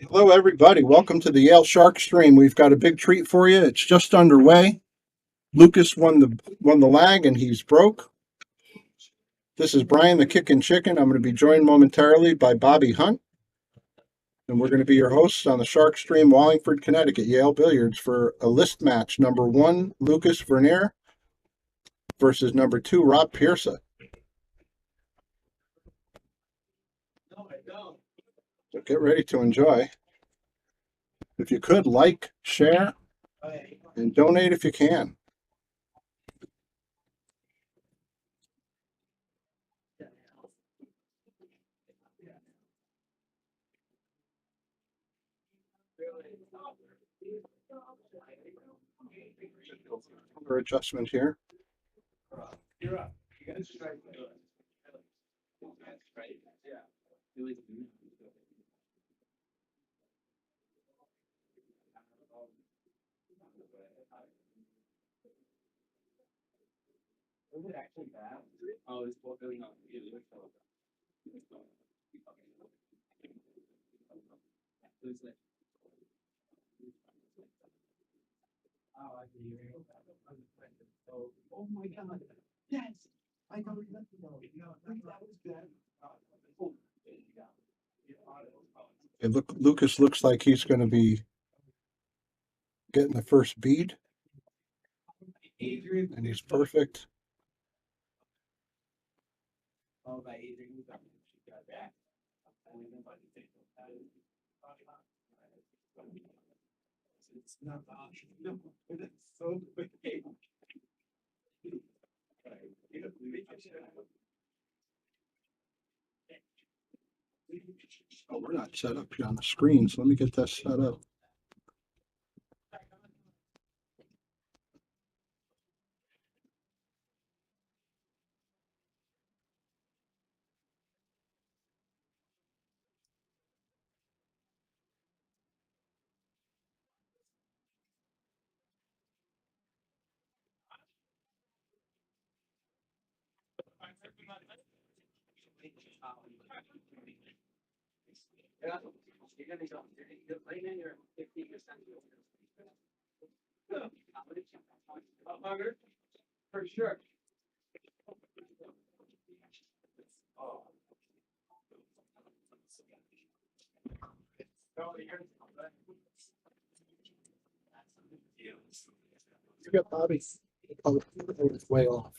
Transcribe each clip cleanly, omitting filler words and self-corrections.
Hello, everybody. Welcome to the Yale Shark Stream. We've got a big treat for you. It's just underway. Lucas won the lag, and he's broke. This is Brian, the Kickin' Chicken. I'm going to be joined momentarily by Bobby Hunt, and we're going to be your hosts on the Shark Stream, Wallingford, Connecticut, Yale Billiards for a list match. Number 1, Lukas Fracesso-Verner versus number 2, Rob Piersa. So get ready to enjoy. If you could, like, share, and donate if you can. For adjustment here. You're up. You guys try to do it. Yeah. Was it actually bad? Oh, it's really not. Oh my God. Yes. I don't know. That was good. Lucas looks like he's going to be getting the first bead, and he's perfect. It's not no, it's so quick. Oh, we're not set up here on the screen, so let me get that set up. For sure. You got Bobby. Oh, it's way off.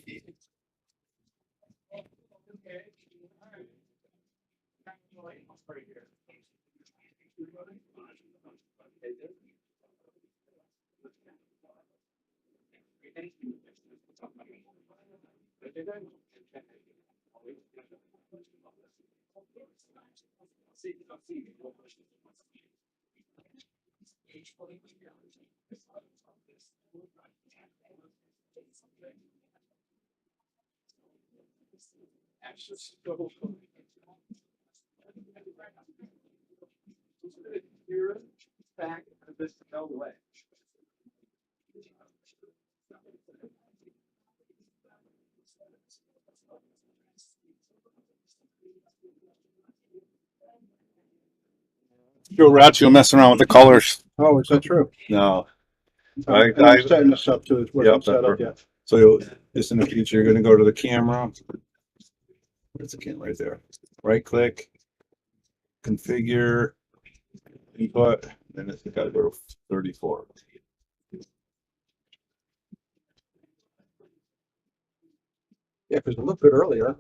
You're back to this no way. Joe Raccio messing around with the colors. Oh, is that true? No. I'm setting this up to Yep, set up yet. So just in the future, you're going to go to the camera. Where's the camera? Right there. Right click, configure, input, then it's got to go to 34. Yeah, because it looked good earlier.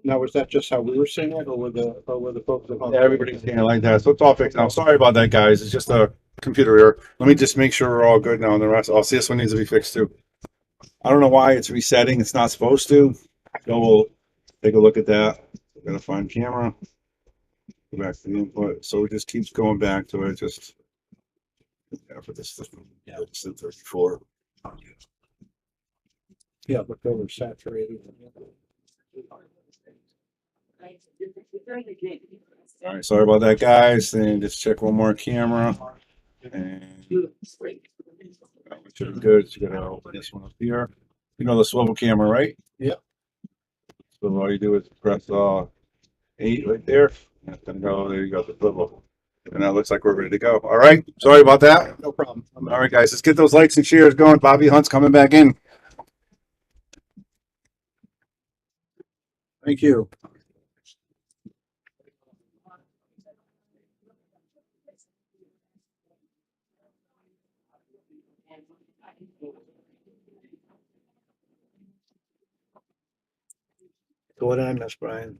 Now, was that just how we were seeing it, or were the folks at home? Yeah, everybody's seeing it like that. So it's all fixed now. Sorry about that, guys. It's just a computer error. Let me just make sure we're all good now. And the rest, I'll see this one needs to be fixed too. I don't know why it's resetting. It's not supposed to. So we'll take a look at that. We're going to find camera. Go back to the input. So it just keeps going back to it. Just for this system. Yeah, it's in 34. Yeah, looked oversaturated. All right, sorry about that, guys. And just check one more camera. And that should be good. So you gotta open this one up here. You know the swivel camera, right? Yeah. So all you do is press 8 right there. That's gonna go, there you go, the little. And that looks like we're ready to go. All right, sorry about that. No problem. All right, guys, let's get those likes and shares going. Bobby Hunt's coming back in. Thank you. So what did I miss, Brian?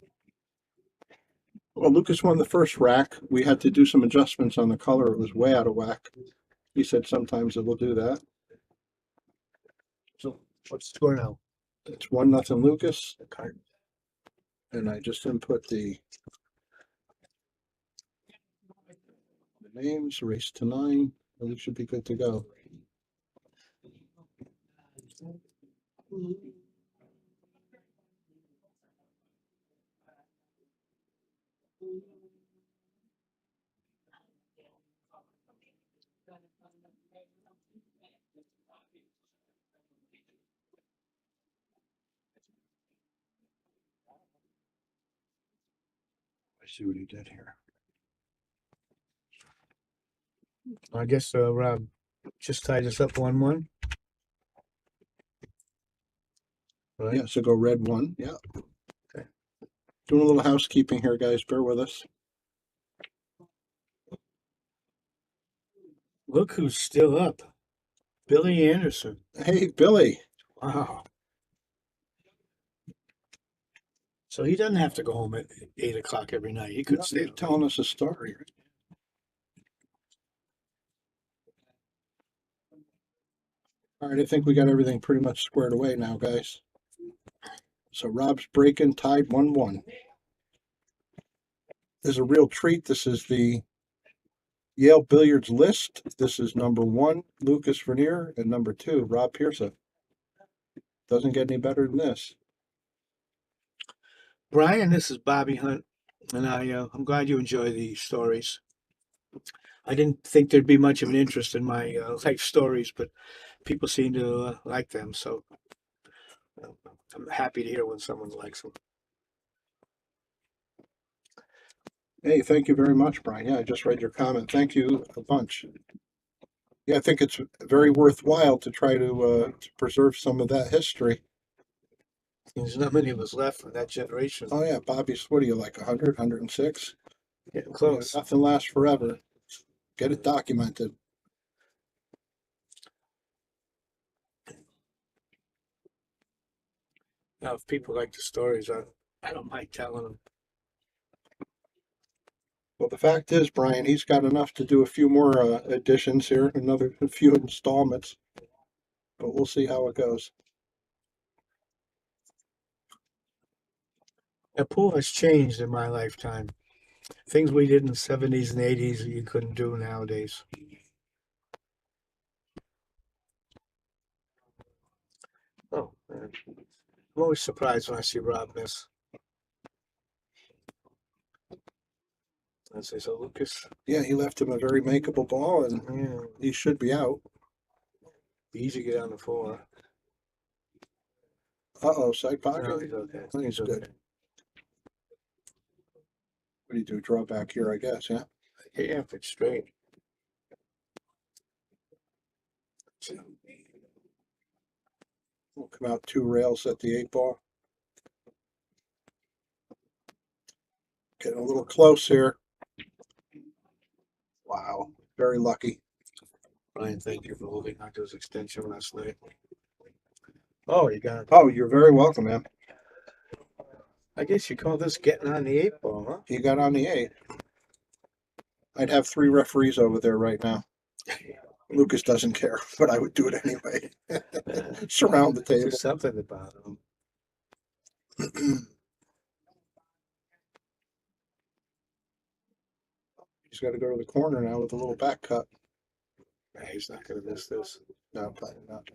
Well, Lucas won the first rack. We had to do some adjustments on the color. It was way out of whack. He said sometimes it will do that. So what's the score now? It's 1-0 Lucas. Okay. And I just input the names, race to 9. We should be good to go. I see what he did here. I guess Rob just tied us up 1-1. Right? Yeah, so go red 1. Yeah. Okay. Doing a little housekeeping here, guys. Bear with us. Look who's still up. Billy Anderson. Hey, Billy. Wow. So he doesn't have to go home at 8 o'clock every night. He could stay. You're telling us a story. All right, I think we got everything pretty much squared away now, guys. So Rob's breaking, tied 1-1. This is a real treat. This is the Yale Billiards list. This is number 1, Lukas Fracesso-Verner, and number 2, Rob Piersa. Doesn't get any better than this. Brian, this is Bobby Hunt, and I'm glad you enjoy these stories. I didn't think there'd be much of an interest in my life stories, but people seem to like them, so I'm happy to hear when someone likes them. Hey, thank you very much, Brian. Yeah, I just read your comment. Thank you a bunch. Yeah, I think it's very worthwhile to try to preserve some of that history. There's not many of us left from that generation. Oh, yeah, Bobby's, what are you, like 100, 106? Getting close. Nothing lasts forever. Get it documented. Now, if people like the stories, I don't mind telling them. Well, the fact is, Brian, he's got enough to do a few more editions here, a few installments. But we'll see how it goes. The pool has changed in my lifetime. Things we did in the 70s and 80s you couldn't do nowadays. Oh, man. I'm always surprised when I see Rob miss. I say, so Lucas, Yeah, he left him a very makeable ball, and yeah, he should be out. easy to get on the floor. Uh-oh, side pocket. No, he's okay. Oh, he's good. What do you do? Draw back here, I guess, yeah? Yeah, if it's straight. We'll come out 2 rails at the 8 ball. Getting a little close here. Wow, very lucky. Brian, thank you for holding on to his extension last night. Oh, you got it. Oh, you're very welcome, man. I guess you call this getting on the 8 ball, huh? You got on the 8. I'd have 3 referees over there right now. Lucas doesn't care, but I would do it anyway. Surround the table. There's something about him. He's got to go to the corner now with a little back cut. Nah, he's not going to miss this. No, probably not.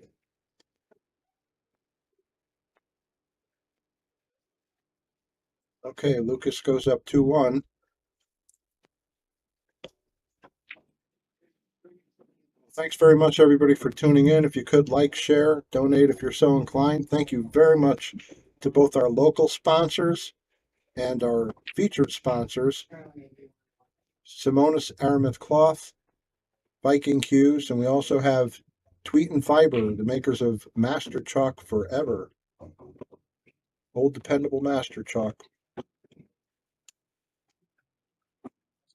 Okay, Lucas goes up 2-1. Thanks very much, everybody, for tuning in. If you could, like, share, donate if you're so inclined. Thank you very much to both our local sponsors And our featured sponsors, Simonis Aramith Cloth, Viking Cues, and we also have Tweet and Fiber, the makers of Master Chalk Forever. Old dependable Master Chalk.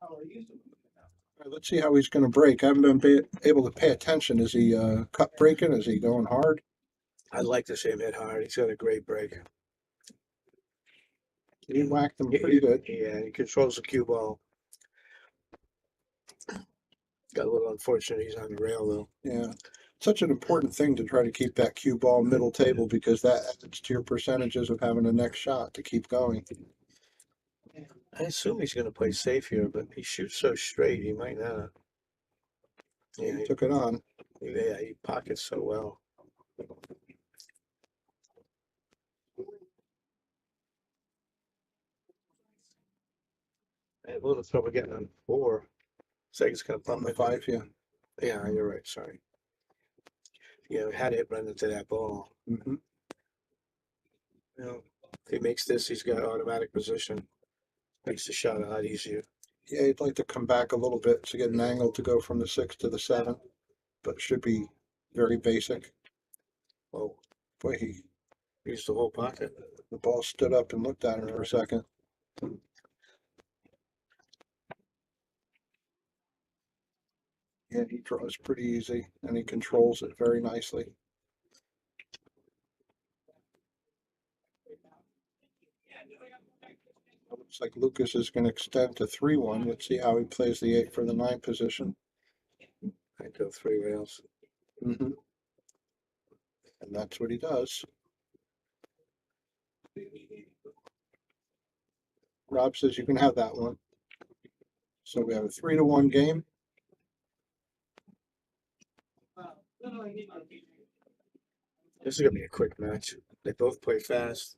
All right, let's see how he's going to break. I haven't been able to pay attention. Is he cut breaking? Is he going hard? I'd like to see him hit hard. He's got a great break. He whacked him pretty good. Yeah, he controls the cue ball. Got a little unfortunate he's on the rail though. Yeah. Such an important thing to try to keep that cue ball middle table because that adds to your percentages of having a next shot to keep going. I assume he's going to play safe here, but he shoots so straight, he might not. Yeah, He took it on. yeah, he pockets so well. I have a little trouble getting on 4. It's like it's going to On bump the into 5, yeah. Yeah, you're right. Sorry. Yeah, we had it run into that ball. Mm-hmm. You know, if he makes this, he's got automatic position. Makes the shot a lot easier. Yeah, he'd like to come back a little bit to get an angle to go from the 6 to the 7, but should be very basic. Oh, Boy, he used the whole pocket. the ball stood up and looked at him for a second. Yeah, he draws pretty easy and he controls it very nicely. Looks like Lukas is going to extend to 3-1. Let's see how he plays the 8 for the 9 position. I go 3 rails. Mm-hmm. And that's what he does. Rob says you can have that one. So we have a 3-1 game. This is gonna be a quick match. They both play fast.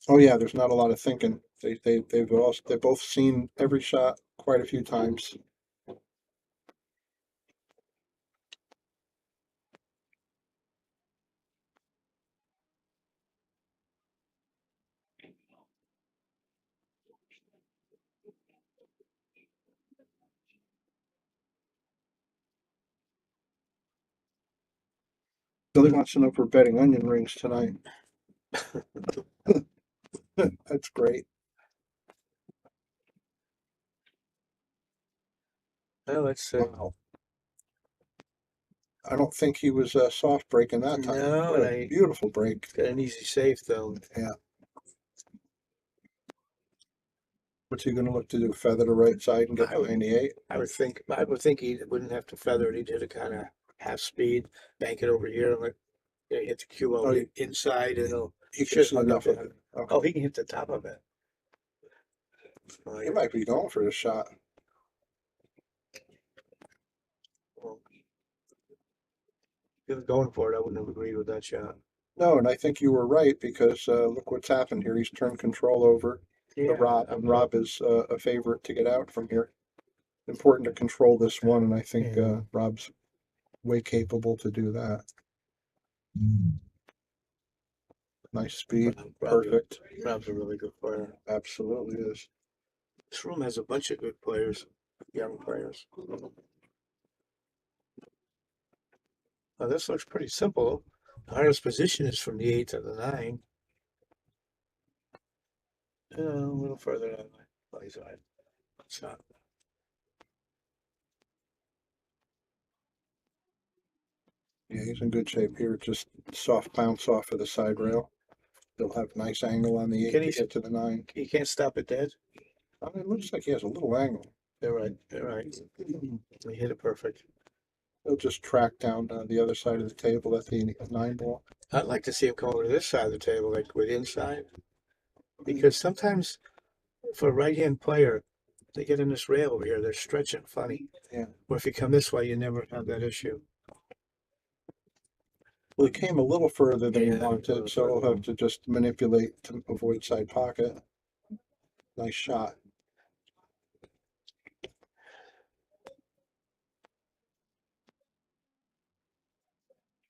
Oh yeah, there's not a lot of thinking. They've both seen every shot quite a few times. Billy wants to know if we're betting onion rings tonight. That's great. Well, let's see. Wow. I don't think he was soft breaking that time. No, What and a beautiful break. got an easy safe though. Yeah. What's he going to look to do? Feather the right side and get I would- behind the 8? I would think he wouldn't have to feather it. He did a kind of half speed, bank it over here, and let hit the cue Oh, inside, and He should can see hug enough up of there. it. Okay. Oh, he can hit the top of it. Oh, He yeah. might be going for the shot. Well, if he was going for it, I wouldn't have agreed with that shot. No, and I think you were right because look what's happened here. He's turned control over to Rob, and Rob is a favorite to get out from here. Important to control this one, and I think Yeah. Rob's way capable to do that. Nice speed, perfect. Rob's a really good player. Absolutely is. This room has a bunch of good players, young players. Now this looks pretty simple. The hardest position is from the 8 to the 9. A little further that way. Oh, he's all right. Shot. Yeah, he's in good shape here. Just soft bounce off of the side rail. They'll have nice angle on the 8 Can to he- get to the 9. He can't stop it dead. It looks like he has a little angle. They're right. They're right. He hit it perfect. He'll just track down the other side of the table at the 9 ball. I'd like to see him come over to this side of the table, like with inside. Because sometimes for a right-hand player, they get in this rail over here, they're stretching funny. Yeah. Or if you come this way, you never have that issue. Well, he came a little further than he Yeah, a wanted, little so he'll further. have to just manipulate to avoid side pocket. Nice shot.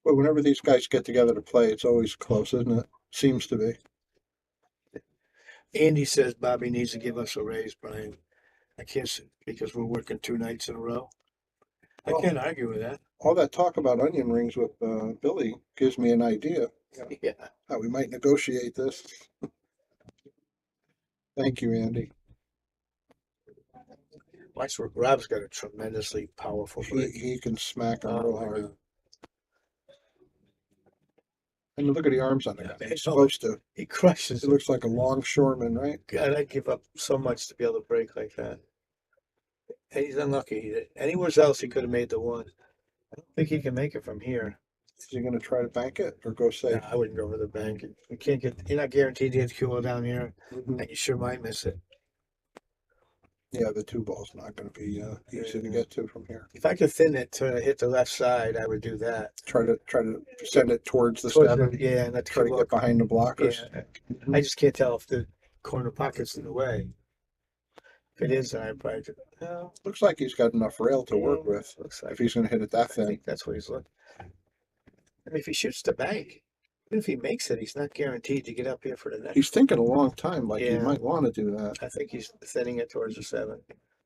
But whenever these guys get together to play, it's always close, isn't it? Seems to be. Andy says Bobby needs to give us a raise, Brian. I can't say because we're working 2 nights in a row. I Well- can't argue with that. All that talk about onion rings with Billy gives me an idea Yeah. how we might negotiate this. Thank you, Andy. Watch, Rob's got a tremendously powerful break. He can smack him Oh, real my hard. God. And look at the arms on the guy. Yeah, He's supposed to. He crushes It it. looks like a longshoreman, right? God, I'd give up so much to be able to break like that. And he's unlucky. Anywhere else he could have made the one. I don't think he can make it from here. Is he going to try to bank it or go No, safe? I wouldn't go for the bank. You can't get. You're not guaranteed to hit QO down here, Mhm. and you sure might miss it. Yeah, the two ball's not going to be easy to get to from here. If I could thin it to hit the left side, I would do that. Try to send it towards the Towards seven. yeah, and let Try to get behind the blockers. Yeah, Mhm. I just can't tell if the corner pocket's in the way. If it is, then I probably do. No, Looks like he's got enough rail to work yeah, with looks like if he's going to hit it that I thin. think that's what he's looking. I mean, if he shoots the bank, even if he makes it, he's not guaranteed to get up here for the next. He's thinking a long time, like he Yeah. might want to do that. I think he's thinning it towards the seven.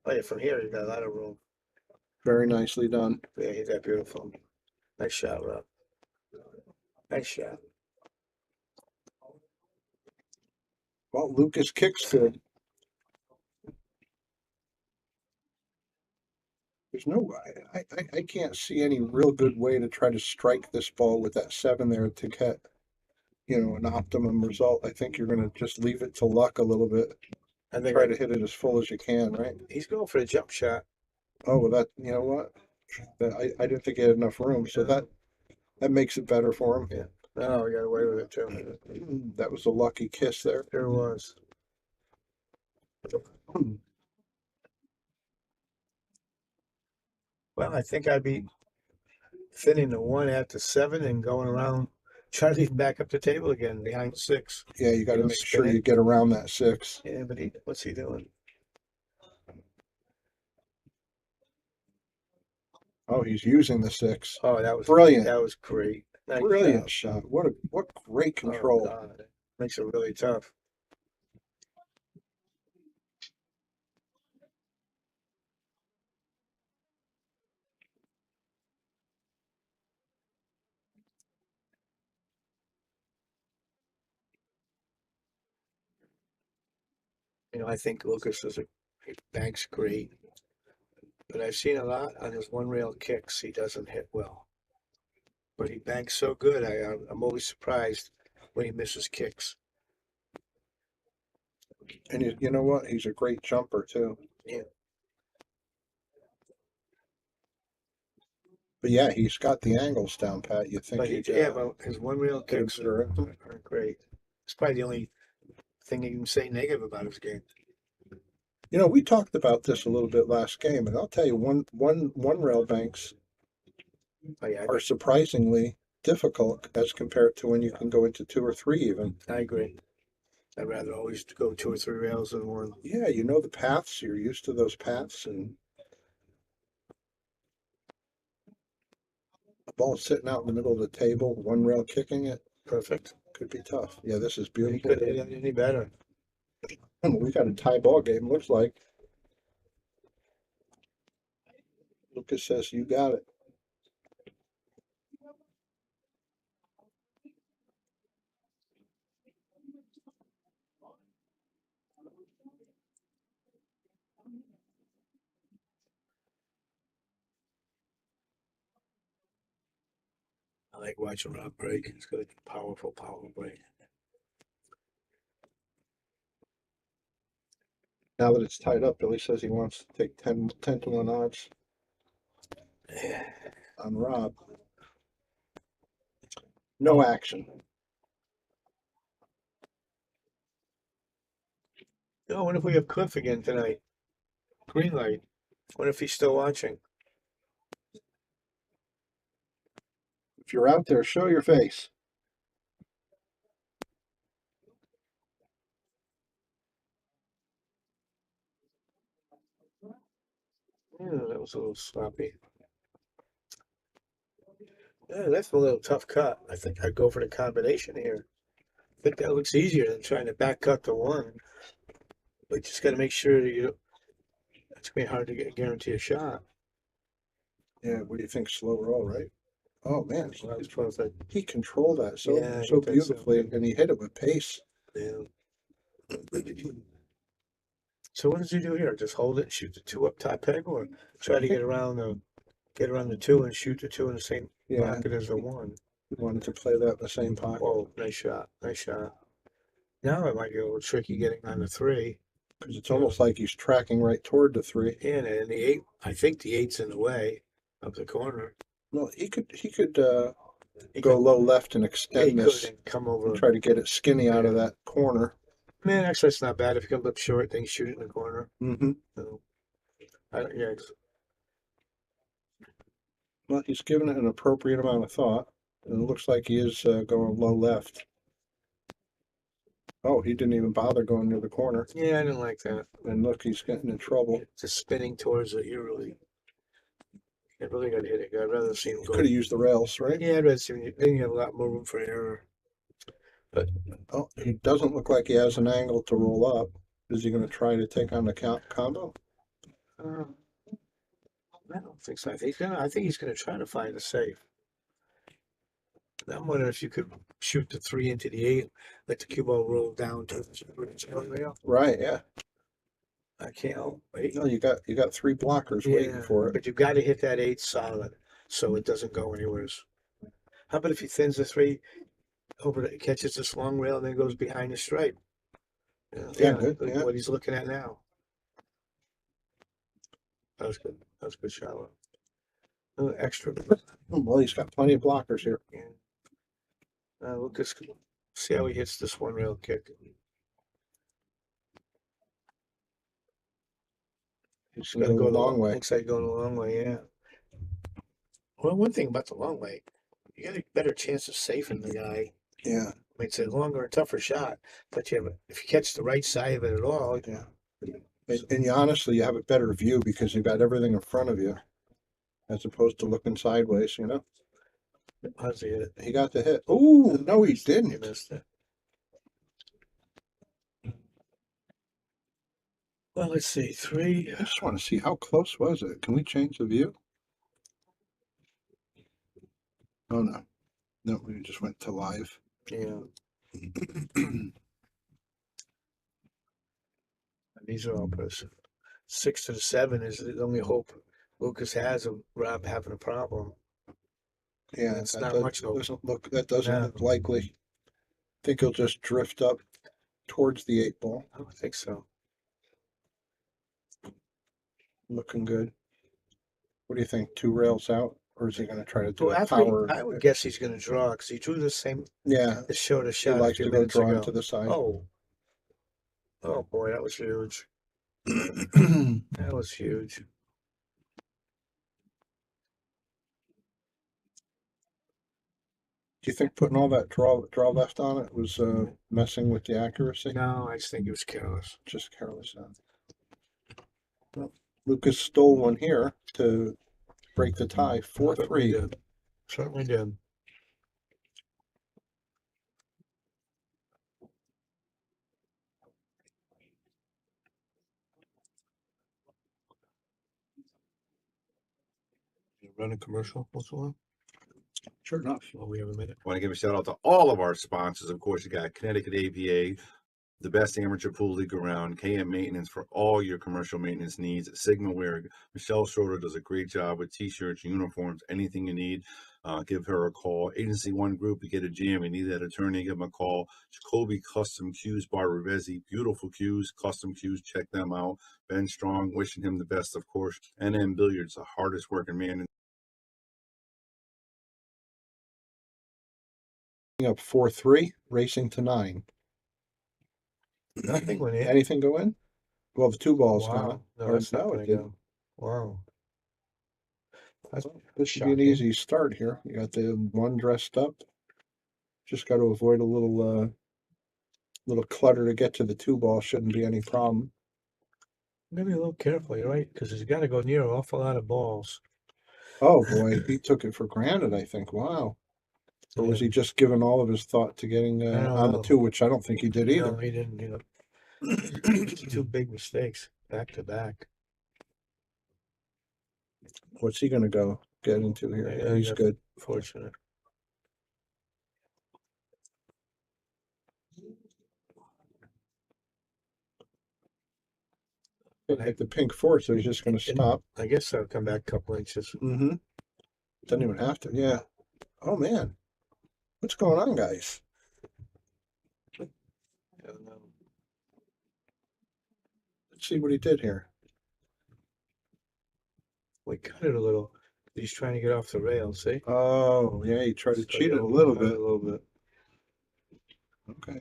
Oh yeah, from here he's got a lot of room. Very nicely done. Yeah, he's that beautiful. Nice shot, Rob. Nice shot. Well, Lucas kicks good. There's no, I can't see any real good way to try to strike this ball with that seven there to get, an optimum result. I think you're going to just leave it to luck a little bit. I think Try to hit it as full as you can, right? he's going for the jump shot. Oh, well, that, you know what? I didn't think he had enough room, so that makes it better for him. Yeah. No, he got away with it too. That was a lucky kiss there. There was. Well, I think I'd be thinning the one at the seven and going around, trying to leave back up the table again behind six. Yeah, you got to It'll make sure spin it. you get around that six. Yeah, but what's he doing? Oh, he's using the six. Oh, that was Brilliant. That was great. Nice Brilliant job. shot. What great Oh, control. God. Makes it really tough. I think Lucas he banks great, but I've seen a lot on his one rail kicks. He doesn't hit well, but he banks so good. I'm always surprised when he misses kicks. And you know what? He's a great jumper too. Yeah. But yeah, he's got the angles down pat. You think But he'd but his one rail get a kicks better are great. It's probably the only thing you can say negative about his game. we talked about this a little bit last game, and I'll tell you, one rail banks Oh, yeah, are surprisingly difficult as compared to when you can go into two or three even. I agree. I'd rather always go 2 or 3 rails than one. Yeah, you know the paths. You're used to those paths, and a ball sitting out in the middle of the table, one rail kicking it, Perfect. could be tough. Yeah, this is He beautiful. could hit it any better. We got a tie ball game, looks like. Lucas says, you got it. I like watching Rob break. He's got a powerful break. Now that it's tied up, Billy says he wants to take 10 to 1 odds on Rob. No action. I wonder if we have Cliff again tonight. Green light. Wonder if he's still watching. If you're out there, show your face. Yeah, that was a little sloppy. Yeah, that's a little tough cut. I think I'd go for the combination here. But that looks easier than trying to back cut the one. But just got to make sure that you. It's gonna be hard to guarantee a shot. Yeah, what do you think? Slow roll, right? Oh man, Well, that's what I said. he controlled that so Yeah, so he did so. beautifully, and he hit it with pace. Yeah. So what does he do here? Just hold it and shoot the two up top peg, or try to get around the two and shoot the two in the same Yeah, pocket as the one? he wanted to play that in the same pocket Oh, nice shot, nice shot. Now it might get a little tricky getting on the three. because it's almost like he's tracking right toward the three. And the eight, I think the eight's in the way of the corner. No, he could He go could, low left and he extend could this and come and over. try to get it skinny out of that corner. Man, actually, it's not bad. If he comes up short, then you shoot it in the corner. Mm-hmm. So, yeah, Well, he's given it an appropriate amount of thought, and it looks like he is going low left. Oh, he didn't even bother going near the corner. yeah, I didn't like that. And look, he's getting in trouble. Just spinning towards it. You really got to hit it. I'd rather see him go. Could have used the rails, right? Yeah, I'd rather see him. Then you have a lot more room for error. But Oh, he doesn't look like he has an angle to roll up. Is he going to try to take on the combo? I don't think so. I think he's gonna try to find a safe. I'm wondering if you could shoot the three into the eight, let the cue ball roll down to the rail. Right, yeah. I can't wait. No, you got three blockers waiting for it. But you've got to hit that eight solid so it doesn't go anywhere. How about if he thins the three over it catches this long rail and then goes behind the stripe? Yeah, good, like yeah. what he's looking at now. That was good. That was a good shot. Extra. Well, he's got plenty of blockers here. Yeah. Lucas, see how he hits this one rail kick. He's going to go a long way. Looks like going a long way, yeah. Well, one thing about the long way, you got a better chance of safing the guy. Yeah, I mean, it's a longer and tougher shot, but if you catch the right side of it at all, yeah. And you honestly, you have a better view because you've got everything in front of you, as opposed to looking sideways. You know. how's he hit it? He got the hit. Oh no, he He didn't. missed it. Well, let's see, three. I just want to see how close was it. Can we change the view? Oh no, no, we just went to live. Yeah, these are all person. 6 to the 7 is the only hope Lucas has of Rob having a problem. Yeah, It's that not much hope. That doesn't No. look likely. I think he'll just drift up towards the 8 ball. I don't think so. Looking good. What do you think? 2 rails out, or is he going to try to do Well, a power? I would guess he's going to draw because he drew the same, Yeah, the shorter he shot a likes few to go minutes drawing ago. to the side. Oh boy, that was huge. That was huge. Do you think putting all that draw left on it was messing with the accuracy? No, I just think he was careless. Just careless. Well, Lucas stole one here to break the tie. 4-3. Certainly did. Run a commercial once in a while? Sure enough. Well, we have a minute. I want to give a shout out to all of our sponsors. Of course, you got Connecticut APA, the best amateur pool league around, KM Maintenance for all your commercial maintenance needs. Sigma Wear, Michelle Schroeder does a great job with t-shirts, uniforms, anything you need. Give her a call. Agency One Group, you get a jam, you need that attorney, give them a call. Jacoby Custom Cues, Bar Revesi, beautiful cues, custom cues, check them out. Ben Strong, wishing him the best, of course. NM Billiards, the hardest working man. Up 4-3, racing to 9. Nothing went in. Anything go in? Well, the 2 balls Wow. gone. No, Or that's not no, gonna it didn't. go. Wow. That's This should be an shocking. easy start here. You got the 1 dressed up. Just got to avoid a little clutter to get to the 2 ball. Shouldn't be any problem. I'm gonna be a little careful, you're right, because he's got to go near an awful lot of balls. Oh boy, he took it for granted. I think. Wow. Or was he just giving all of his thought to getting I don't on the know. two, which I don't think he did No, either. he didn't. Two big mistakes back to back. What's he going to go get into here? Yeah, Yeah, he's yeah. good. Fortunate. He hit the pink four, so he's just going to stop. I guess I'll come back a couple inches. Mm-hmm. Doesn't even have to. Yeah. Oh man, what's going on, guys? I don't know. Let's see what he did here. We cut it a little. He's trying to get off the rail. See? Oh yeah, he tried to So cheat you it a little overcut bit. A little bit. Okay.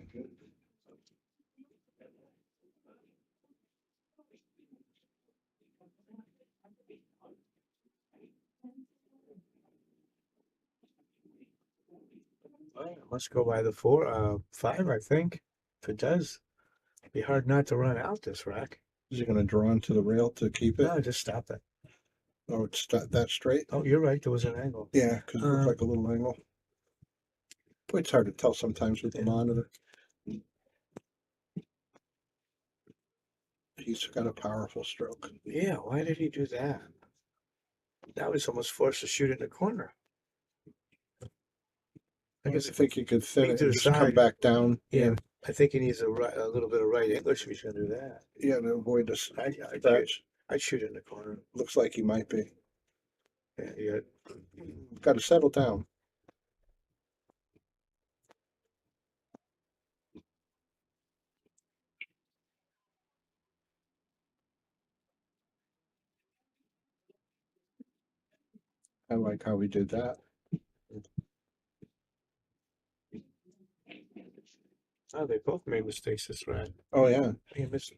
Well, it must go by the 5, I think. If it does, it'd be hard not to run out this rack. Is he going to draw into the rail to keep it? No, just stop it. Oh, it's that straight? Oh, you're right. There was an angle. Yeah, because it looked like a little angle. Boy, it's hard to tell sometimes with the Yeah. monitor. He's got a powerful stroke. Yeah, why did he do that? Now he's almost forced to shoot it in the corner. I guess I think he could thin Lean it to and the just come side. back down. Yeah, I think he needs a little bit of right English if he's gonna do that. Yeah, to avoid this I'd scratch. shoot it in the corner. Looks like he might be. Yeah, yeah. Got to settle down. I like how he did that. Oh, they both made mistakes this round. Oh yeah. He missed.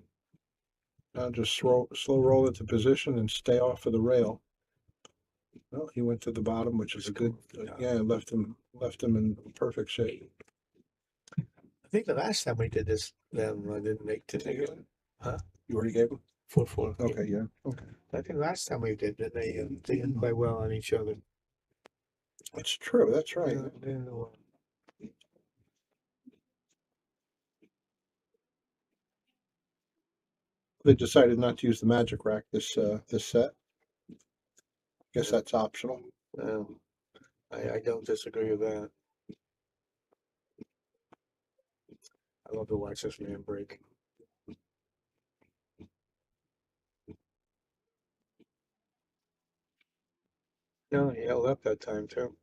Now just slow roll into position and stay off of the rail. Well, he went to the bottom, which is a good. Yeah, left him in perfect shape. I think the last time we did this, them didn't they get it? You already gave him. 4-4. Okay, yeah. Okay, I think last time we did that, they didn't play well on each other. that's true. That's right. They decided not to use the magic rack this set. Guess that's optional. I don't disagree with that. I love to watch this man break. No, he held up that time too.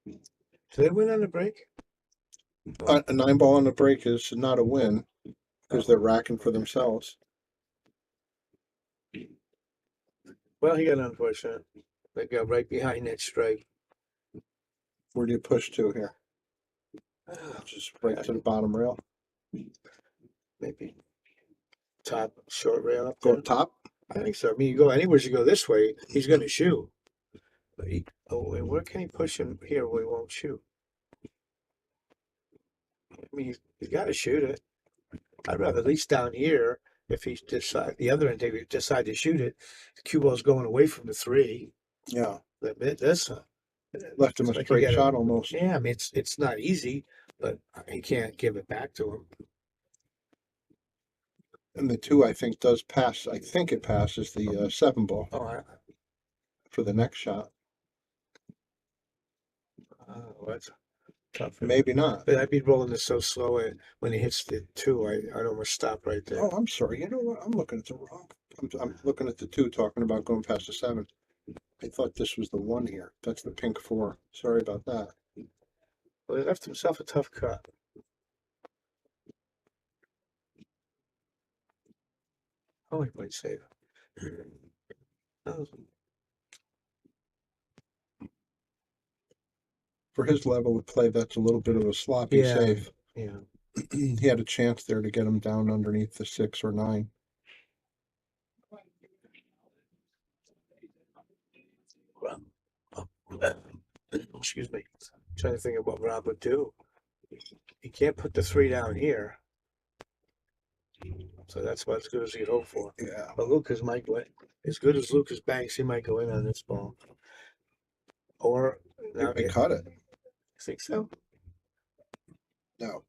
Did they win on the break? A 9-ball on the break is not a win because they're racking for themselves. Well, he got unfortunate. They got right behind that strike. Where do you push to here? Just right to the bottom rail. Maybe top short rail up Go there. up top. I think so. I mean, you go anywhere you go this way, he's going to shoot. But and where can he push him here where he won't shoot? I mean, he's got to shoot it. I'd rather at least down here, if he decide the other end they decide to shoot it, the cue ball's going away from the 3. Yeah, This left him a like straight shot almost. Yeah, I mean it's not easy, but he can't give it back to him. And the 2, I think, does pass. I think it passes the 7-ball Oh, for the next shot. that's tough. Maybe not. But I'd be rolling this so slow, when he hits the 2, I'd almost stop right there. Oh, I'm sorry. You know what? I'm looking at the wrong. I'm looking at the 2, talking about going past the 7. I thought this was the 1 here. That's the pink 4. Sorry about that. Well, he left himself a tough cut. Oh, he played safe. Oh, For his level of play, that's a little bit of a sloppy Yeah. save. yeah. He had a chance there to get him down underneath the 6 or 9. Excuse me. I'm trying to think of what Rob would do. He can't put the 3 down here. So that's about as good as he'd hope for. Yeah. But Lucas might go in. As good as Lucas banks, he might go in on this ball. Or now They cut it. think so? No,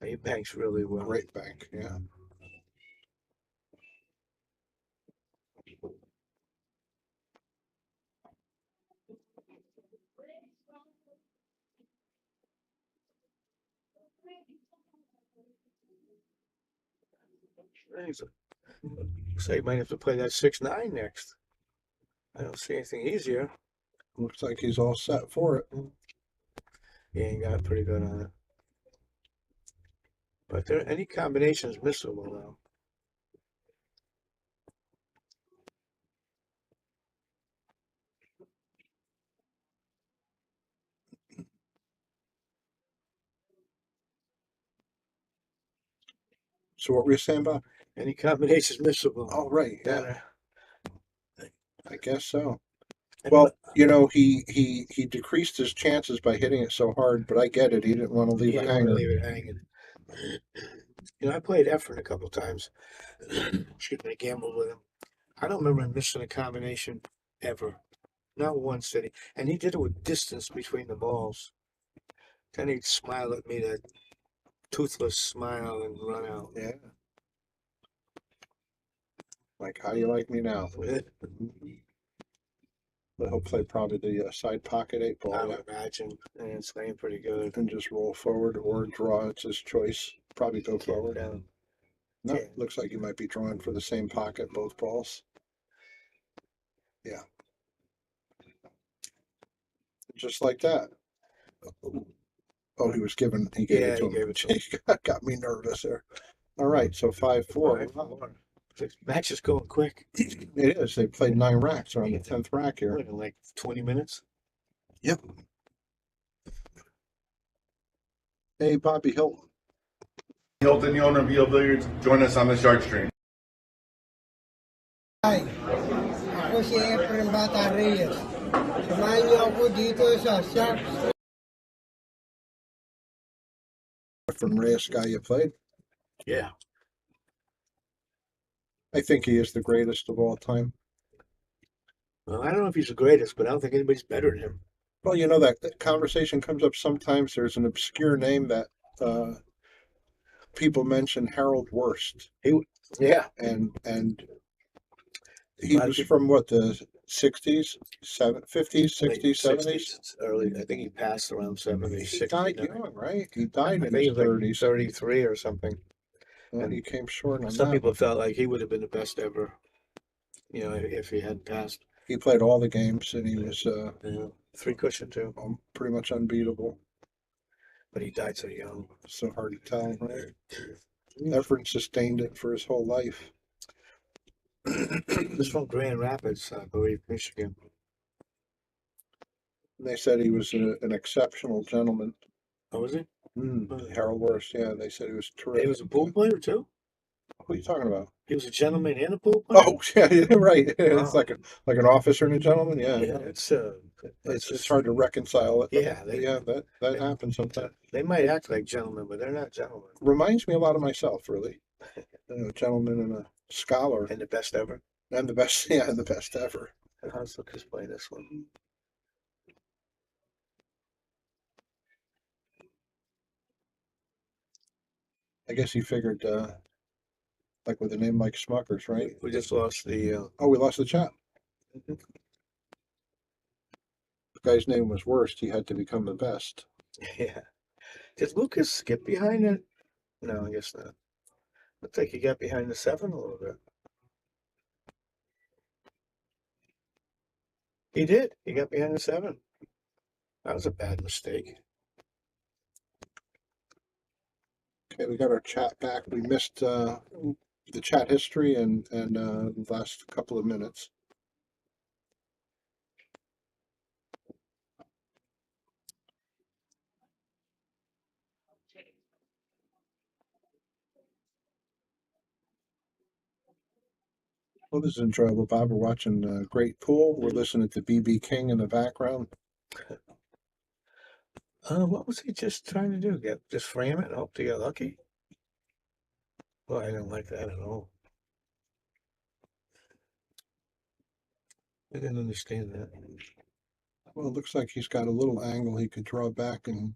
He banks really well. great bank. Yeah. So you might have to play that 6-9 next. I don't see anything easier. Looks like he's all set for it. Yeah, he got pretty good on it. But there any combinations missable now. So what were you saying about? Any combinations missable. Oh, right. Yeah, Yeah. I guess so. And Well, you know, he decreased his chances by hitting it so hard, but I get it. He didn't want to leave he a didn't want to hanger. leave it hanging. You know, I played effort a couple times. Excuse me, I gambled with him. I don't remember him missing a combination ever. Not once did he. And he did it with distance between the balls. Then he'd smile at me, that toothless smile, and run out. Yeah. Like, how you like me now? But he'll play probably the side pocket 8 ball, I yeah, would imagine. And it's playing pretty good. and just roll forward or draw. It's his choice. Probably go forward. Down. No, Yeah. looks like you might be drawing for the same pocket, both balls. Yeah. Just like that. Oh, he was given. He gave Yeah, it to he him. gave it to him. Got me nervous there. All right, so 5-4. 5-4. The match is going quick. It is. They played 9 racks. They're on the 10th rack here. In like 20 minutes. Yep. Hey, Bobby Hilton. Hilton, the owner of EL Billiards, join us on the Shark Stream. Hi, ako si Efren Bata Reyes. Samahan niyo ako dito sa Shark From Reyes guy you played. Yeah. I think he is the greatest of all time. Well, I don't know if he's the greatest, but I don't think anybody's better than him. Well, you know that conversation comes up sometimes. There's an obscure name that people mention, Harold Worst, Yeah. and he A lot of was people- from what, the 60s, 50s, 60s, 70s. It's early. I think he passed around 70, He 60. died young, right? He died I in think he his was like 30s. 33 or something. Well, he came short on Some that. people felt like he would have been the best ever, you know, if he hadn't passed. He played all the games, and he was Yeah. 3 cushion too, pretty much unbeatable. but he died so young. So hard to tell, right? Efren sustained it for his whole life. He's from Grand Rapids, I believe, Michigan. They said he was an exceptional gentleman. Oh, was he? Harold Worst, yeah, they said he was terrific. He was a pool player too? What are you talking about? He was a gentleman and a pool player? Oh, yeah, right. It's Wow. like an officer and a gentleman. Yeah, Yeah, it's hard to reconcile it. But Yeah, that happens sometimes. they might act like gentlemen, but they're not gentlemen. Reminds me a lot of myself, really. A gentleman and a scholar, And the best ever. and the best, yeah, and the best ever. Let's look just play this one. I guess he figured, like with a name like Smuckers, right? We just lost the. Oh, we lost the chat. Mhm. The guy's name was Worst. He had to become the best. Yeah. Did Lucas skip behind it? No, I guess not. Looks like he got behind the 7 a little bit. He did. He got behind the 7. That was a bad mistake. Okay, we got our chat back. We missed the chat history and the last couple of minutes. Well, this is enjoyable, Bob. We're watching great pool. We're listening to BB King in the background. What was he just trying to do? Just frame it and hope to get lucky? Well, I didn't like that at all. I didn't understand that. Well, it looks like he's got a little angle he could draw back and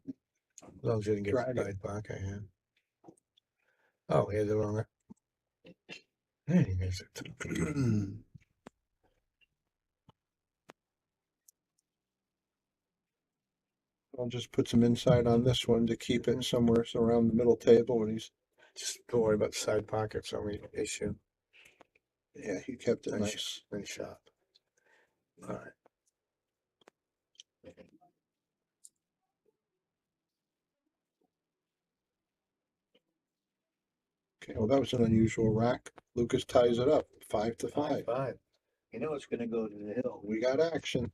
As long as you didn't get Drag the it. side pocket, yeah. Oh, he had the wrong. There he is. I'll just put some inside on this one to keep it somewhere around the middle table. And he's, Just don't worry about the side pockets. Only issue. yeah, he kept it Nice. nice. Nice shot. All right. Okay, well, that was an unusual rack. Lucas ties it up, 5-5. 5. You know it's going to go to the hill. We got action.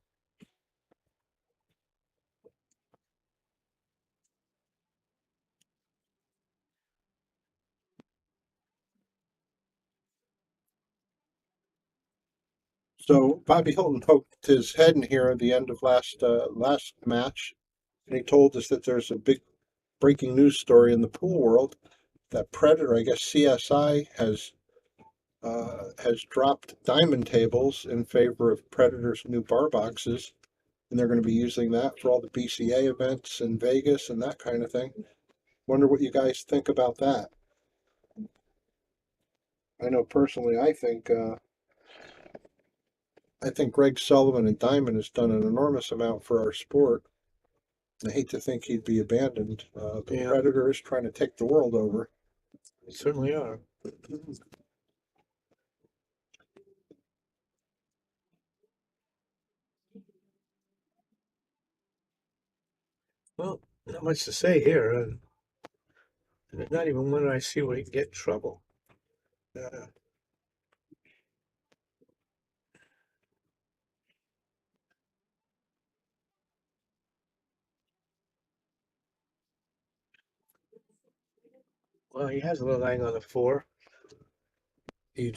So Bobby Hilton poked his head in here at the end of last match, and he told us that there's a big breaking news story in the pool world that Predator, I guess CSI, has dropped diamond tables in favor of Predator's new bar boxes, and they're going to be using that for all the BCA events in Vegas and that kind of thing. Wonder what you guys think about that. I know personally, I think Greg Sullivan and Diamond has done an enormous amount for our sport. I hate to think he'd be abandoned. The Yeah. Predator is trying to take the world over. They certainly are. Well, not much to say here. There's not even one I see where he can get in trouble. Well, he has a little angle on the 4. You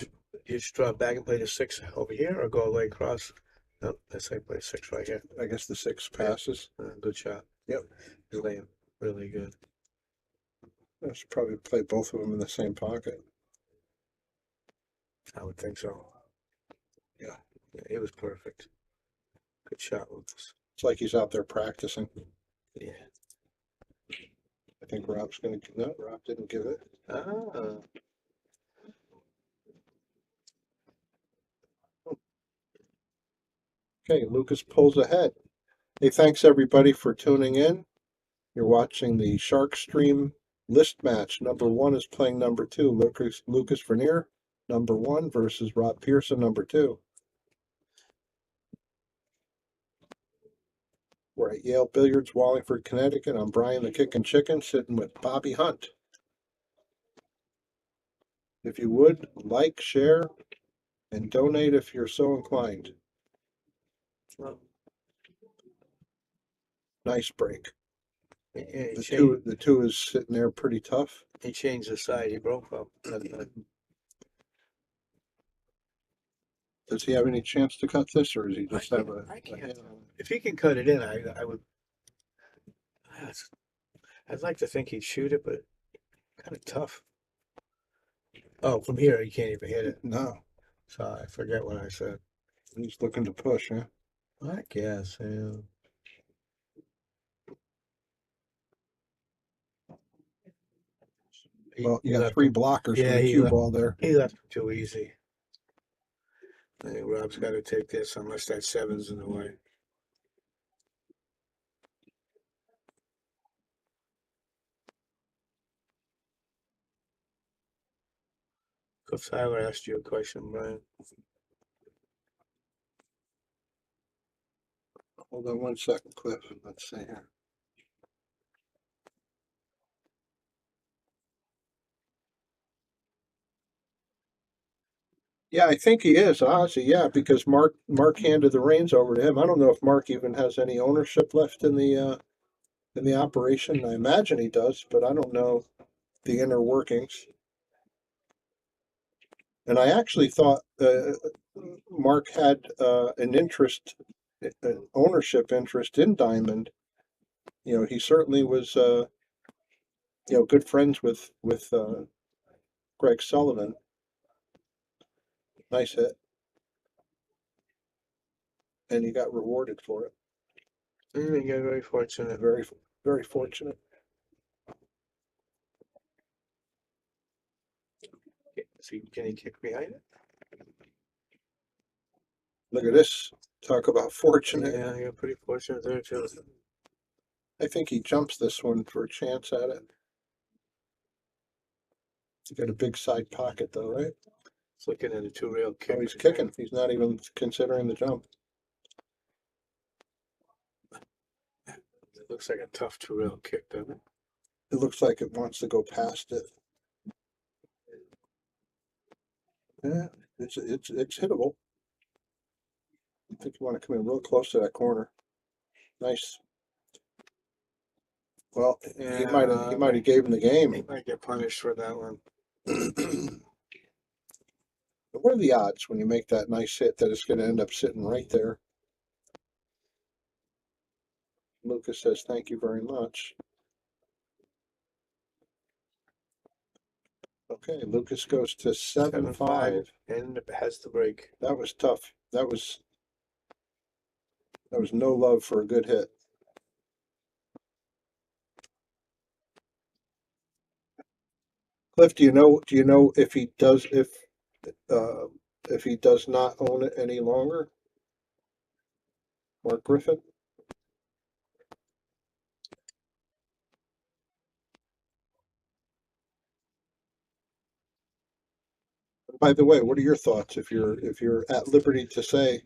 just draw back and play the 6 over here, or go all the way across. No, that's how you play 6 right here. I guess the 6 passes. Good shot. Yep. He's laying really good. I should probably play both of them in the same pocket. I would think so. Yeah. It was perfect. Good shot, Lucas. It's like he's out there practicing. Yeah. I think Rob's going to. No, Rob didn't give it. Ah. Okay, Lucas pulls ahead. Hey, thanks everybody for tuning in. You're watching the Shark Stream list match. Number 1 is playing number 2, Lukas Fracesso-Verner, number 1 versus Rob Piersa, number 2. We're at Yale Billiards, Wallingford, Connecticut. I'm Brian the Kickin' Chicken, sitting with Bobby Hunt. If you would, like, share, and donate if you're so inclined. Well, Nice break. yeah, The two is sitting there pretty tough. he changed the side. He broke up. Does he have any chance to cut this, or does he just have a? I can't. If he can cut it in, I would. I'd like to think he'd shoot it, but kind of tough. Oh, from here you can't even hit it. No, So I forget what I said. he's looking to push, huh? I guess, yeah. Well, you got left 3 him- blockers Yeah, for the he cue left- ball there. He left him too easy. I think Rob's got to take this unless that 7's in the way. Cliff Tyler asked you a question, Brian. Hold on 1 second, Cliff. Let's see here. Yeah, I think he is, honestly. Yeah, because Mark handed the reins over to him. I don't know if Mark even has any ownership left in the operation. I imagine he does, but I don't know the inner workings. And I actually thought Mark had an interest, an ownership interest in Diamond. You know, he certainly was, good friends with Greg Sullivan. Nice hit, and he got rewarded for it. You got very fortunate. Very, very fortunate. So can he kick behind it? Look at this. Talk about fortunate. Yeah, you're pretty fortunate there too. I think he jumps this one for a chance at it. He's got a big side pocket though, right? It's looking at a two-rail kick. Oh, he's kicking. He's not even considering the jump. It looks like a tough two-rail kick, doesn't it? It looks like it wants to go past it. Yeah, it's hittable. I think you want to come in real close to that corner. Nice. Well, he might have gave him the He game. might get punished for that one. What are the odds when you make that nice hit that it's going to end up sitting right there? Lucas says, "Thank you very much." Okay, Lucas goes to 7-5. And it has the break. That was tough. That was no love for a good hit. Cliff, do you know if he does not own it any longer? Mark Griffin? By the way, what are your thoughts if you're at liberty to say,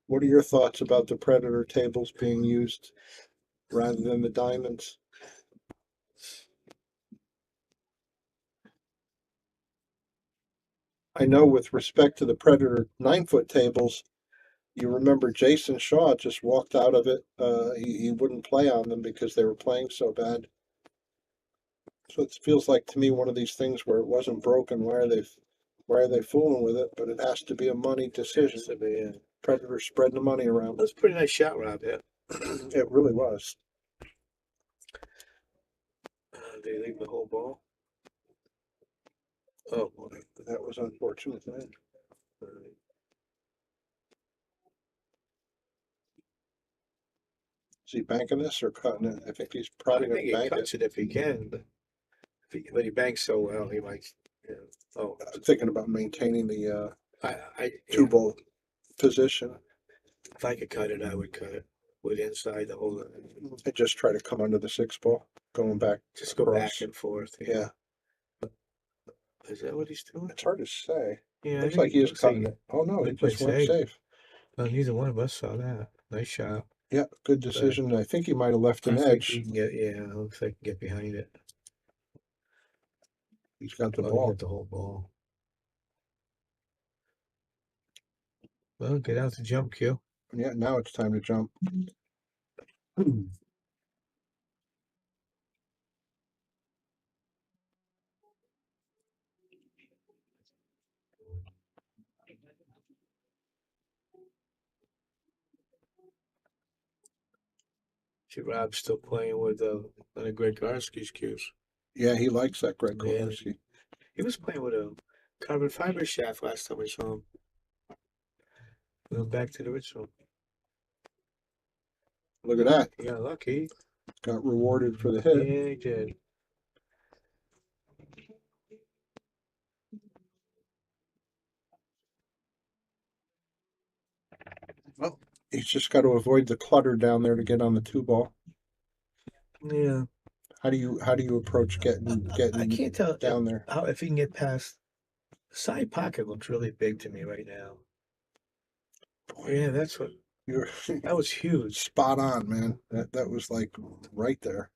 what are your thoughts about the Predator tables being used rather than the diamonds? I know with respect to the Predator 9-foot tables, you remember Jason Shaw just walked out of it. He wouldn't play on them because they were playing so bad. So it feels like to me one of these things where it wasn't broken. Why are they fooling with it? But it has to be a money decision. Has to be, yeah. Predator spreading the money around. That's a pretty nice shot, Rob. Yeah. It really was. They leave the whole ball. Oh boy. That was unfortunate. Man. Is he banking this or cutting it? I think he's probably I going think to he bank cuts it. it if he can, but he banks so well, he might. Yeah. Oh, I'm thinking about maintaining the I two ball position. if I could cut it, I would cut it with inside the whole. I just try to come under the 6 ball, going back. Just go back and forth. Yeah, Is that what he's doing? it's hard to say. Yeah, Looks like he is cutting it. Oh no, he Good just went save. safe. Well, neither one of us saw that. Nice shot. Yeah, good decision. I think he might have left an Looks like edge. he can get, yeah, looks like he can get behind it. He's got the Oh, he ball. hit the whole ball. Well, get out the jump cue. Yeah, now it's time to jump. See, Rob's still playing with one of Greg Garski's cues. Yeah, he likes that Greg Yeah. Kolarski. He was playing with a carbon fiber shaft last time we saw him. We went back to the original. Look at that. He got lucky. Got rewarded for the hit. Yeah, he did. Well, he's just got to avoid the clutter down there to get on the 2 ball. Yeah. How do you approach getting I can't tell down there? how if he can get past. The side pocket looks really big to me right now. Yeah, that's what. You're That was huge. spot on, man. That was like right there.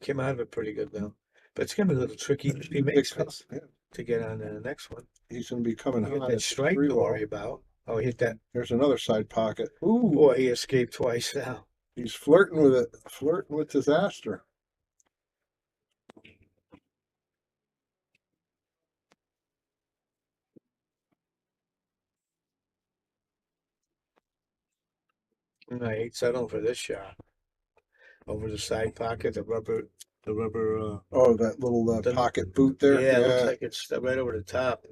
Came out of it pretty good though. But it's gonna be a little tricky if he makes this Yeah, to get on to the next one. he's gonna be coming He got hot that at the strike 3 to ball. worry about. Oh, he hit that. There's another side pocket. Ooh, Boy, he escaped twice now. he's flirting with it. Flirting with disaster. And I hate settling for this shot. Over the side pocket, the rubber. Oh, that little pocket boot there. Yeah, it looks like it's right over the top.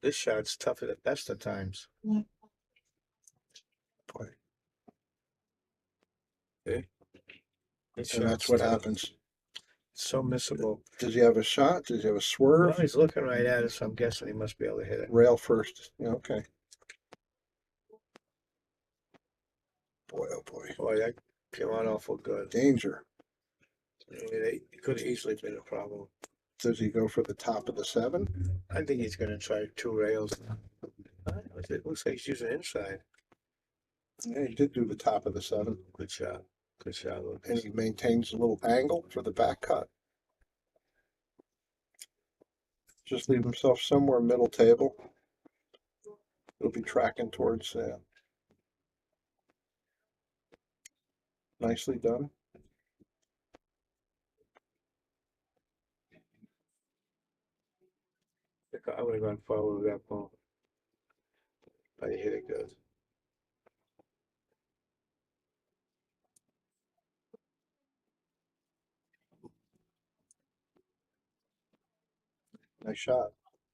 This shot's tough at the best of times. Boy. and that's what happens. So missable. Does he have a shot? Does he have a Well, swerve? he's looking right at it, so I'm guessing he must be able to hit it. Rail first. Yeah, okay. Boy, oh boy. Boy, that came out awful good. Danger. It could have easily been a problem. Does he go for the top of the 7? I think he's going to try 2 rails. It looks like he's using inside. Yeah, he did do the top of the 7. Good shot. Good shot, Lucas. And he maintains a little angle for the back cut. Just leave himself somewhere middle table. He'll be tracking towards nicely done. I would have gone forward with that ball. But he hit it good. Nice shot.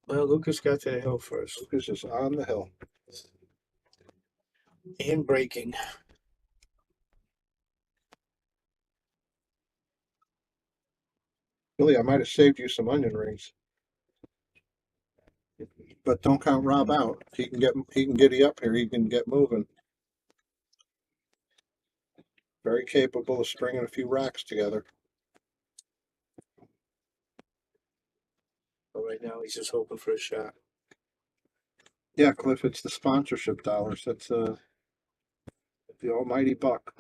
Well, Lucas got to the hill first. Lucas is on the hill. And braking. Billy, I might have saved you some onion rings. But don't count Rob out. He can get up here. He can get moving. Very capable of stringing a few racks together. But right now, he's just hoping for a shot. Yeah, Cliff, it's the sponsorship dollars. That's the almighty buck.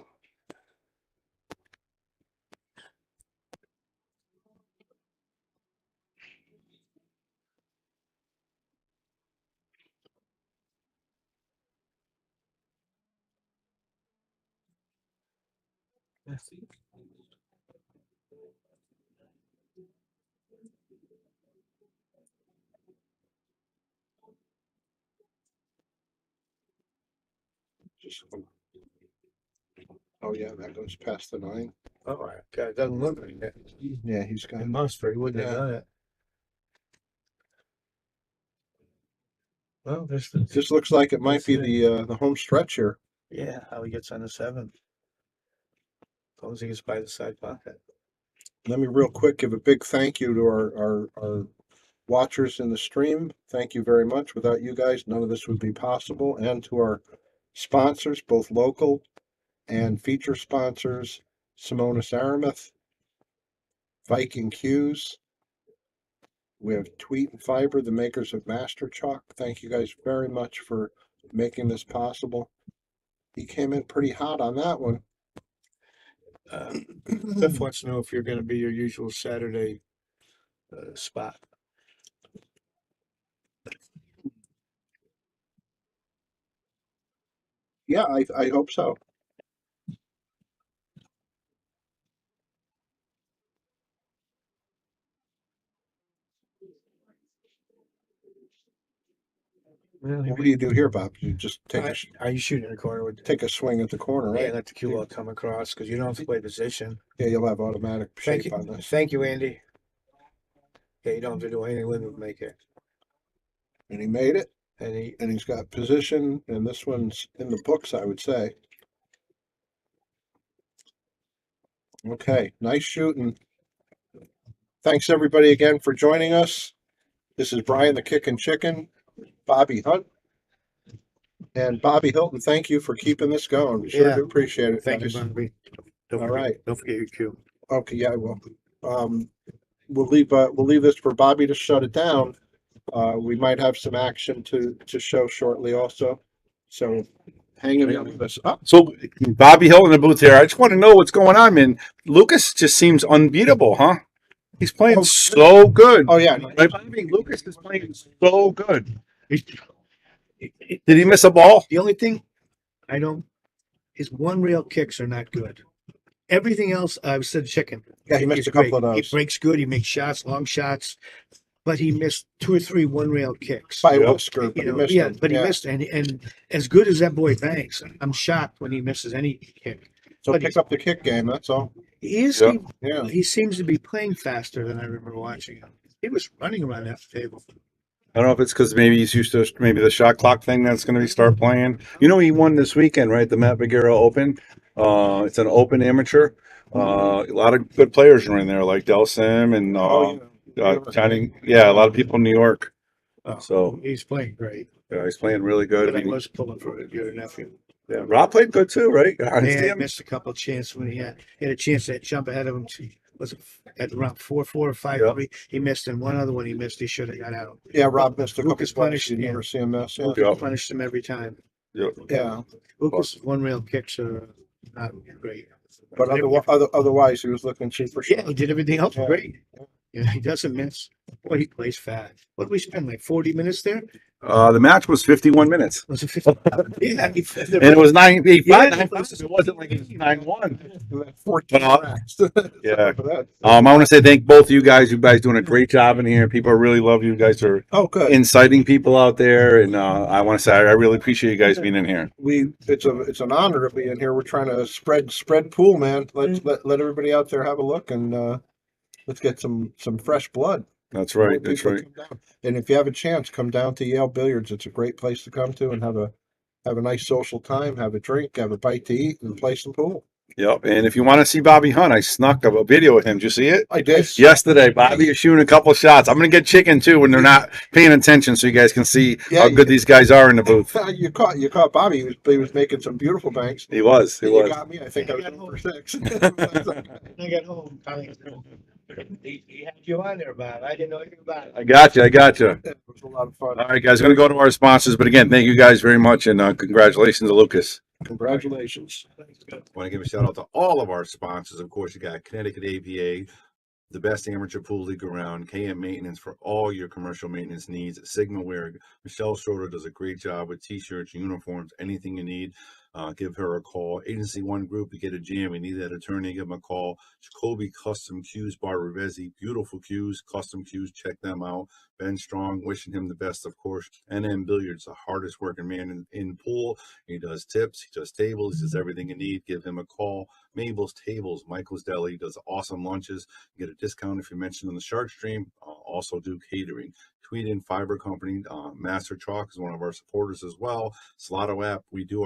Just oh yeah, that goes past the 9. Oh, my God, it doesn't look like that. Yeah, he's got It must, or he wouldn't have Yeah. done it. Well, This looks like it might be the home stretch here. yeah, how he gets on the 7. As long as he gets by the side pocket. Let me real quick give a big thank you to our watchers in the stream. Thank you very much. Without you guys, none of this would be possible. And to our sponsors, both local and feature sponsors, Simonis Aramuth, Viking Cues. We have Tweet and Fiber, the makers of Master Chalk. Thank you guys very much for making this possible. He came in pretty hot on that one. Cliff wants to know if you're going to be your usual Saturday spot. Yeah, I hope so. What do you do here, Bob? You just take Are you shooting in the corner with? take a swing at the corner, Yeah, right? let the cue ball come across because you don't have to play position. Yeah, you'll have automatic Thank shape you, on this. thank you, Andy. Yeah, you don't have to do anything with it to make it. And he made it, And and he's got position, and this one's in the books, I would say. Okay, nice shooting. Thanks everybody again for joining us. This is Brian the Kickin' Chicken, Bobby Hunt, and Bobby Hilton. Thank you for keeping this going. We sure Yeah. do appreciate it. thank you, guys. Bobby. All right. Don't forget your cue. Okay, yeah, I will. We'll leave this for Bobby to shut it down. We might have some action to show shortly also. So hang in there with us. Oh, So Bobby Hill in the booth here. I just want to know what's going on, man. Lucas just seems unbeatable, huh? He's playing Oh, so good. oh yeah. Right, Bobby? Lucas is playing so good. Did he miss a ball? The only thing I don't, his one rail kicks are not good. Everything else, I've said chicken. Yeah, he missed is a couple great. of He those. breaks good. He makes shots, long shots, but he missed 2 or 3 one rail kicks. By a Yep. whisker, but he missed them. But he Yeah. missed, and as good as that boy bangs, I'm shocked when he misses any kick. So but pick he's- up the kick game, that's all. He is. Yeah. Yeah. He seems to be playing faster than I remember watching him. He was running around that table. I don't know if it's because maybe he's used to maybe the shot clock thing that's going to start playing. You know, he won this weekend, right? The Matt Bagheera Open. It's an open amateur. A lot of good players are in there, like Del Sim and Channing. Yeah, a lot of people in New York. Oh, So he's playing great. yeah, he's playing really good. But I I mean, was pulling for your nephew. yeah, Rob played good too, right? I He see had him. missed a couple of chances when he had a chance to jump ahead of him. Was it at around 4-4 or 5-3? He missed, and one other one he missed. He should have got out. Yeah, Rob missed a couple Lucas balls. punished You him. never see him miss. Yeah. Lucas punished him every time. Yep. Yeah. Lucas' one rail kicks are not great. But otherwise, he was looking super Yeah, strong. he did everything else Yeah. great. Yeah, he doesn't miss. Boy, he plays fast. What did we spend, like 40 minutes there? The match was 51 minutes. Was it 50? Yeah, And it was 9-8-5. Yeah. 9-5. It wasn't like 9-1. 14 racks. Yeah. For that. I want to say thank both of you guys. You guys doing a great job in here. People really love you. You guys are Oh, good. inciting people out there, and I want to say I really appreciate you guys being in here. It's an honor to be in here. We're trying to spread pool, man. Let everybody out there have a look, and let's get some fresh blood. That's right. More That's people right. come down. And if you have a chance, come down to Yale Billiards. It's a great place to come to and have a nice social time, have a drink, have a bite to eat, and play some pool. Yep. And if you want to see Bobby Hunt, I snuck a video with him. Did you see it? I did. Yesterday, Bobby is shooting a couple shots. I'm going to get chicken too when they're not paying attention, so you guys can see how good these guys are in the booth. You caught Bobby. He was making some beautiful banks. He was. He And you was. got me. I think I was over 6. I got home. He had you on there, Bob. I didn't know anything about it. I got you. I got you. It was a lot of fun. All right, guys. Going to go to our sponsors, but again, thank you guys very much, and congratulations to Lucas. Congratulations. I want to give a shout out to all of our sponsors. Of course, you got Connecticut APA, the best amateur pool league around, KM Maintenance for all your commercial maintenance needs, Sigma Wear. Michelle Schroeder does a great job with t-shirts, uniforms, anything you need. Give her a call. Agency One Group, you get a jam, you need that attorney, give them a call. Jacoby Custom Cues, Bar Revesi, beautiful cues, custom cues, check them out. Ben Strong, wishing him the best, of course. NM Billiards, the hardest working man in pool. He does tips, he does tables, he does everything you need. Give him a call. Mabel's Tables, Michael's Deli, does awesome lunches. You get a discount if you mention on the Shark Stream. Also do catering. Tweed In Fiber Company, Master Chalk is one of our supporters as well. Slotto app, we do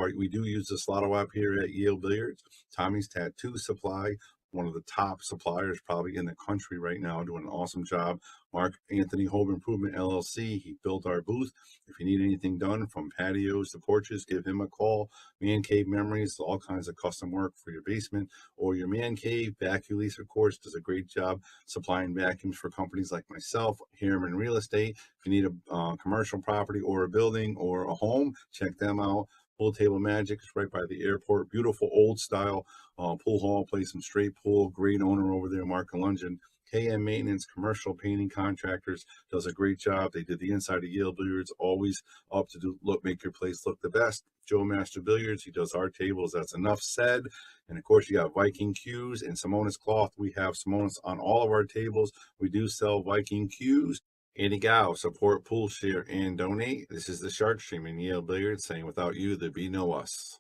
use the Slotto app here at Yale Billiards. Tommy's Tattoo Supply, one of the top suppliers probably in the country right now, doing an awesome job. Mark Anthony Home Improvement LLC, he built our booth. If you need anything done from patios to porches, give him a call. Man Cave Memories, all kinds of custom work for your basement or your man cave. Vaculease, of course, does a great job supplying vacuums for companies like myself. Harriman Real Estate, if you need a commercial property or a building or a home, check them out. Pool Table Magic is right by the airport. Beautiful old style pool hall. Play some straight pool. Great owner over there, Mark Lungin. KM Maintenance, commercial painting contractors, does a great job. They did the inside of Yale Billiards, always up to make your place look the best. Joe Master Billiards, he does our tables. That's enough said. And of course, you got Viking Cues and Simonis Cloth. We have Simonis on all of our tables. We do sell Viking Cues. Andy Gow, support, pool, share, and donate. This is the Shark Stream in Yale Billiards saying, without you, there'd be no us.